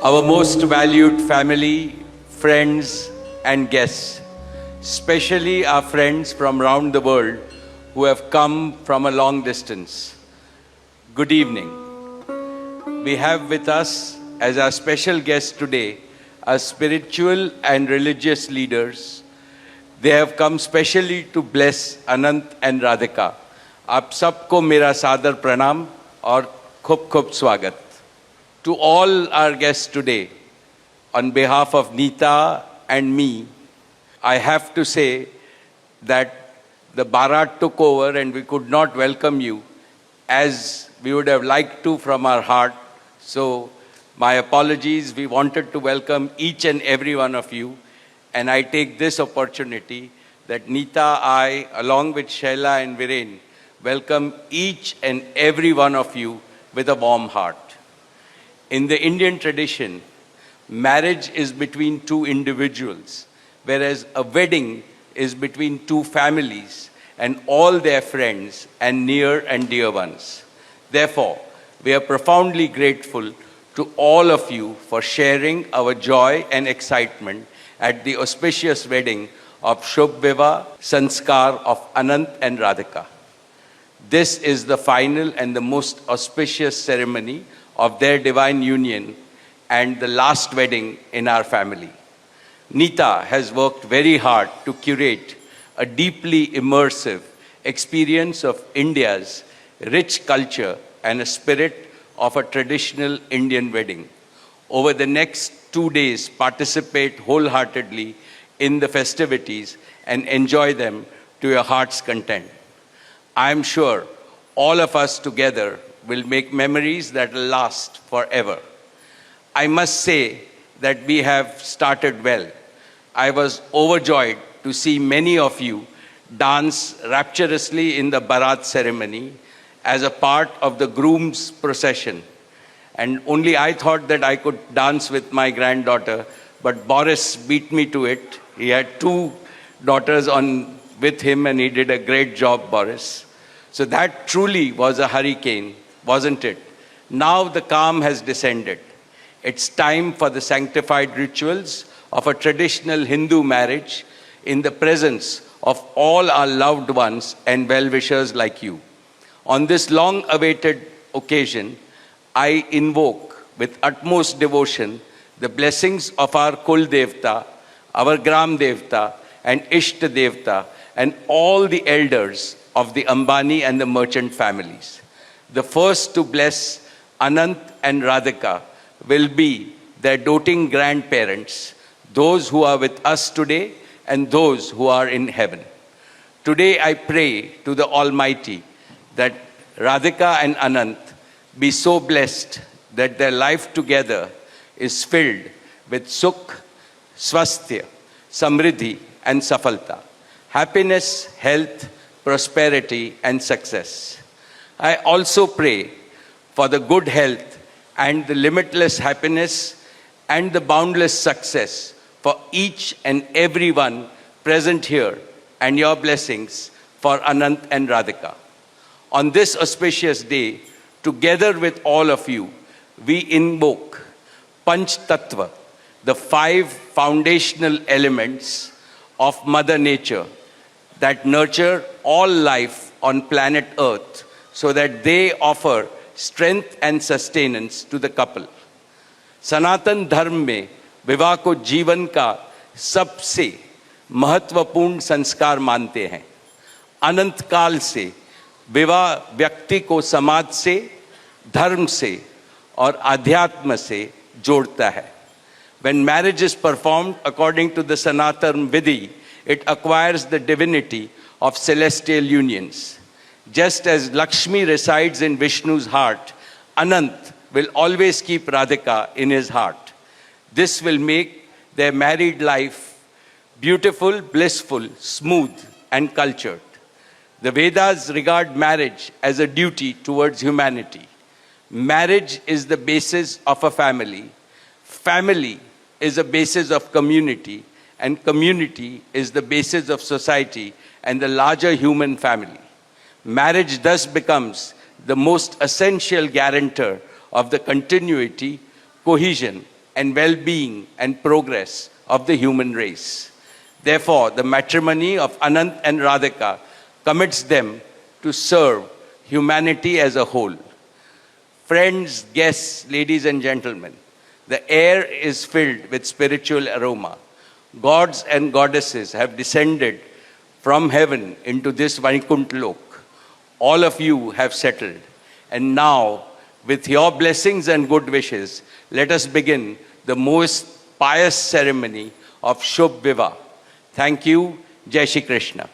Our most valued family, friends and guests, especially our friends from around the world who have come from a long distance. Good evening. We have with us as our special guests today our spiritual and religious leaders. They have come specially to bless Anant and Radhika. आप सबको मेरा सादर प्रणाम और खूब खूब स्वागत. To all our guests today, on behalf of Neeta and me, I have to say that the Bharat took over and we could not welcome you as we would have liked to from our heart. So my apologies. We wanted to welcome each and every one of you. And I take this opportunity that Neeta, I, along with Shaila and Viren, welcome each and every one of you with a warm heart. In the Indian tradition, marriage is between two individuals, whereas a wedding is between two families and all their friends and near and dear ones. Therefore, we are profoundly grateful to all of you for sharing our joy and excitement at the auspicious wedding of Shubh Vivah Sanskar of Anant and Radhika. This is the final and the most auspicious ceremony of their divine union and the last wedding in our family. Neeta has worked very hard to curate a deeply immersive experience of India's rich culture and a spirit of a traditional Indian wedding. Over the next 2 days, participate wholeheartedly in the festivities and enjoy them to your heart's content. I am sure all of us together will make memories that will last forever. I must say that we have started well. I was overjoyed to see many of you dance rapturously in the Bharat ceremony as a part of the groom's procession. And only I thought that I could dance with my granddaughter, but Boris beat me to it. He had 2 daughters on with him and he did a great job, Boris. So that truly was a hurricane, wasn't it? Now the calm has descended. It's time for the sanctified rituals of a traditional Hindu marriage in the presence of all our loved ones and well-wishers like you. On this long-awaited occasion, I invoke with utmost devotion the blessings of our Kul Devta, our Gram Devta, and Ishta Devta, and all the elders of the Ambani and the merchant families. The first to bless Anant and Radhika will be their doting grandparents, those who are with us today and those who are in heaven. Today I pray to the Almighty that Radhika and Anant be so blessed that their life together is filled with sukh, swasthya, samriddhi and safalta, happiness, health, prosperity and success. I also pray for the good health and the limitless happiness and the boundless success for each and every one present here and your blessings for Anant and Radhika. On this auspicious day, together with all of you, we invoke Panch Tattva, the 5 foundational elements of Mother Nature that nurture all life on planet Earth so that they offer strength and sustenance to the couple. सनातन धर्म में विवाह को जीवन का सबसे महत्वपूर्ण संस्कार मानते हैं. अनंत काल से विवाह व्यक्ति को समाज से, धर्म से और आध्यात्म से जोड़ता है. When marriage is performed according to the Sanatan Vidhi, it acquires the divinity of celestial unions. Just as Lakshmi resides in Vishnu's heart, Anant will always keep Radhika in his heart. This will make their married life beautiful, blissful, smooth, and cultured. The Vedas regard marriage as a duty towards humanity. Marriage is the basis of a family. Family is a basis of community, and community is the basis of society and the larger human family. Marriage thus becomes the most essential guarantor of the continuity, cohesion, and well-being and progress of the human race. Therefore, the matrimony of Anant and Radhika commits them to serve humanity as a whole. Friends, guests, ladies and gentlemen, the air is filled with spiritual aroma. Gods and goddesses have descended from heaven into this Vaikuntha Lok. All of you have settled. And now, with your blessings and good wishes, let us begin the most pious ceremony of Shubh Vivah. Thank you. Jai Shri Krishna.